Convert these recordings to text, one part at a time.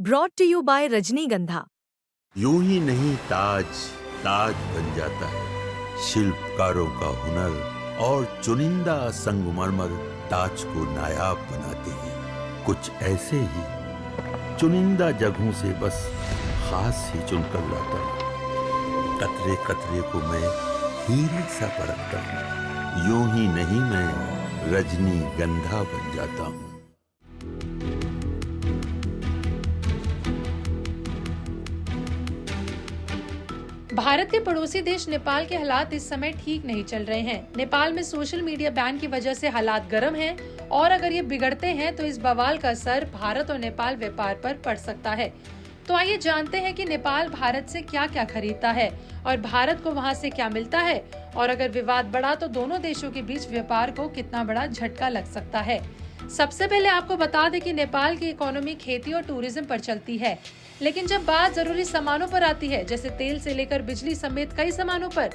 Brought to you bye रजनीगंधा। यूं ही नहीं ताज ताज बन जाता है, शिल्पकारों का हुनर और चुनिंदा संगमरमर ताज को नायाब बनाते हैं। कुछ ऐसे ही चुनिंदा जगहों से बस खास ही चुनकर लाता हूँ। कतरे कतरे को मैं हीरे सा परखता हूँ। यूं ही नहीं मैं रजनीगंधा बन जाता हूँ। भारत के पड़ोसी देश नेपाल के हालात इस समय ठीक नहीं चल रहे हैं। नेपाल में सोशल मीडिया बैन की वजह से हालात गर्म हैं और अगर ये बिगड़ते हैं तो इस बवाल का असर भारत और नेपाल व्यापार पर पड़ सकता है। तो आइए जानते हैं कि नेपाल भारत से क्या क्या खरीदता है और भारत को वहां से क्या मिलता है, और अगर विवाद बढ़ा तो दोनों देशों के बीच व्यापार को कितना बड़ा झटका लग सकता है। सबसे पहले आपको बता दें कि नेपाल की इकोनॉमी खेती और टूरिज्म पर चलती है, लेकिन जब बात जरूरी सामानों पर आती है, जैसे तेल से लेकर बिजली समेत कई सामानों पर,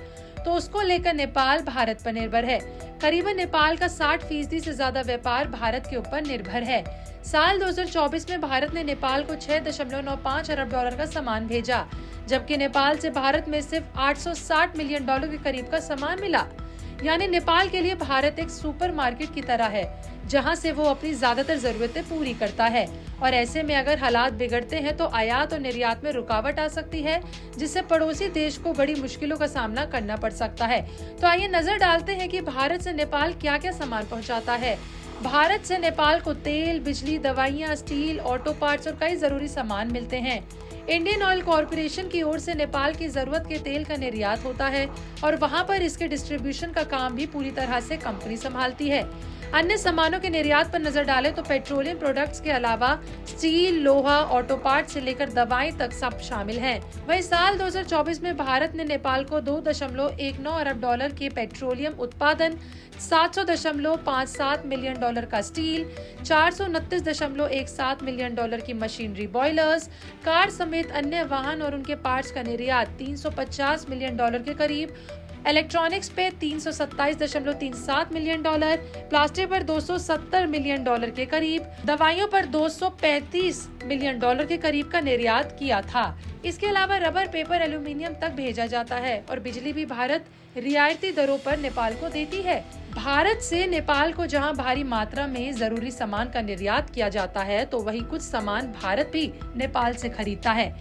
तो उसको लेकर नेपाल भारत पर निर्भर है। करीबन नेपाल का 60% से ज्यादा व्यापार भारत के ऊपर निर्भर है। साल 2024 में भारत ने नेपाल को 6.95 अरब डॉलर का सामान भेजा, जबकि नेपाल से भारत में सिर्फ 860 मिलियन डॉलर के करीब का सामान मिला। यानी नेपाल के लिए भारत एक सुपरमार्केट की तरह है, जहां से वो अपनी ज्यादातर जरूरतें पूरी करता है। और ऐसे में अगर हालात बिगड़ते हैं तो आयात और निर्यात में रुकावट आ सकती है, जिससे पड़ोसी देश को बड़ी मुश्किलों का सामना करना पड़ सकता है। तो आइए नजर डालते हैं कि भारत से नेपाल क्या क्या सामान पहुंचाता है। भारत से नेपाल को तेल, बिजली, दवाइयां, स्टील, ऑटो पार्ट्स और कई जरूरी सामान मिलते हैं। इंडियन ऑयल कॉरपोरेशन की ओर से नेपाल की जरूरत के तेल का निर्यात होता है और वहां पर इसके डिस्ट्रीब्यूशन का काम भी पूरी तरह से कंपनी संभालती है। अन्य सामानों के निर्यात पर नजर डालें तो पेट्रोलियम प्रोडक्ट्स के अलावा स्टील, लोहा, ऑटो पार्ट्स से लेकर दवाएं तक सब शामिल हैं। वहीं साल 2024 में भारत ने नेपाल को 2.19 अरब डॉलर के पेट्रोलियम उत्पादन, 700.57 मिलियन डॉलर का स्टील, 429.17 मिलियन डॉलर की मशीनरी, बॉयलर्स, कार समेत अन्य वाहन और उनके पार्ट्स का निर्यात 350 मिलियन डॉलर के करीब, इलेक्ट्रॉनिक्स पे 327.37 मिलियन डॉलर, प्लास्टिक पर 270 मिलियन डॉलर के करीब, दवाइयों पर 235 मिलियन डॉलर के करीब का निर्यात किया था। इसके अलावा रबर, पेपर, एल्यूमिनियम तक भेजा जाता है और बिजली भी भारत रियायती दरों पर नेपाल को देती है। भारत से नेपाल को जहां भारी मात्रा में जरूरी सामान का निर्यात किया जाता है, तो वहीं कुछ सामान भारत भी नेपाल से खरीदता है।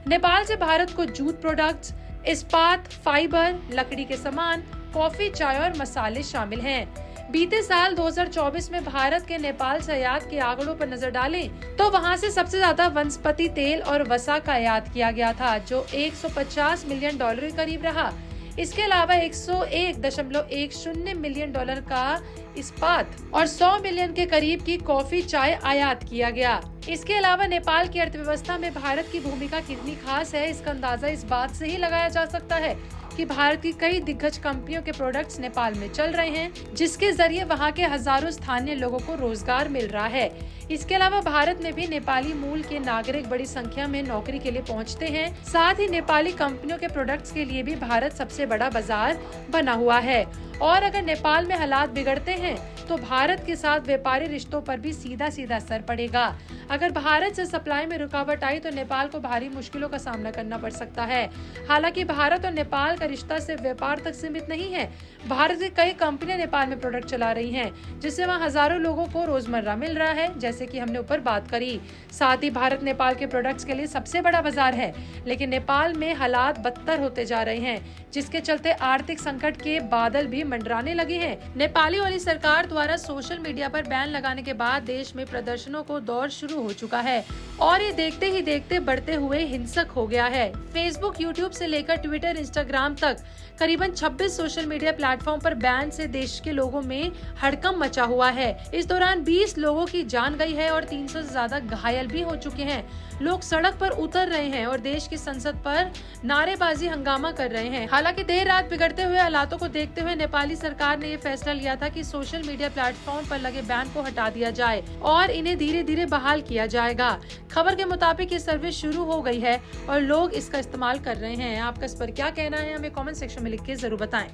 नेपाल से भारत को जूट प्रोडक्ट्स, इस्पात, फाइबर, लकड़ी के सामान, कॉफी, चाय और मसाले शामिल हैं। बीते साल 2024 में भारत के नेपाल से आयात के आंकड़ों पर नजर डालें तो वहां से सबसे ज्यादा वनस्पति तेल और वसा का आयात किया गया था, जो 150 मिलियन डॉलर के करीब रहा। इसके अलावा 101.10 मिलियन डॉलर का इस्पात और 100 मिलियन के करीब की कॉफी, चाय आयात किया गया। इसके अलावा नेपाल की अर्थव्यवस्था में भारत की भूमिका कितनी खास है, इसका अंदाजा इस बात से ही लगाया जा सकता है कि भारत की कई दिग्गज कंपनियों के प्रोडक्ट्स नेपाल में चल रहे हैं, जिसके जरिए वहां के हजारों स्थानीय लोगों को रोजगार मिल रहा है। इसके अलावा भारत में भी नेपाली मूल के नागरिक बड़ी संख्या में नौकरी के लिए पहुंचते हैं। साथ ही नेपाली कंपनियों के प्रोडक्ट्स के लिए भी भारत सबसे बड़ा बाजार बना हुआ है। और अगर नेपाल में हालात बिगड़ते हैं तो भारत के साथ व्यापारी रिश्तों पर भी सीधा सीधा असर पड़ेगा। अगर भारत से सप्लाई में रुकावट आई तो नेपाल को भारी मुश्किलों का सामना करना पड़ सकता है। हालांकि भारत और नेपाल का रिश्ता सिर्फ व्यापार तक सीमित नहीं है। भारत की कई कंपनियां नेपाल में प्रोडक्ट चला रही हैं, जिससे वहां हजारों लोगों को रोजमर्रा मिल रहा है, जैसे कि हमने ऊपर बात करी। साथ ही भारत नेपाल के प्रोडक्ट्स के लिए सबसे बड़ा बाजार है, लेकिन नेपाल में हालात बदतर होते जा रहे हैं, जिसके चलते आर्थिक संकट के बादल भी मंडराने लगे हैं। नेपाली वाली सरकार द्वारा सोशल मीडिया पर बैन लगाने के बाद देश में प्रदर्शनों को दौर शुरू हो चुका है और ये देखते ही देखते बढ़ते हुए हिंसक हो गया है। फेसबुक, यूट्यूब से लेकर ट्विटर, इंस्टाग्राम तक करीबन 26 सोशल मीडिया प्लेटफॉर्म पर बैन से देश के लोगों में हड़कंप मचा हुआ है। इस दौरान 20 लोगों की जान गई है और 300 से ज्यादा घायल भी हो चुके हैं। लोग सड़क पर उतर रहे हैं और देश की संसद पर नारेबाजी, हंगामा कर रहे हैं। हालांकि देर रात बिगड़ते हुए हालातों को देखते हुए नेपाली सरकार ने ये फैसला लिया था कि सोशल मीडिया प्लेटफॉर्म पर लगे बैन को हटा दिया जाए और इन्हें धीरे धीरे बहाल किया जाएगा। खबर के मुताबिक ये सर्विस शुरू हो गई है और लोग इसका इस्तेमाल कर रहे हैं। आपका इस पर क्या कहना है, हमें कमेंट सेक्शन में लिख के जरूर बताएं।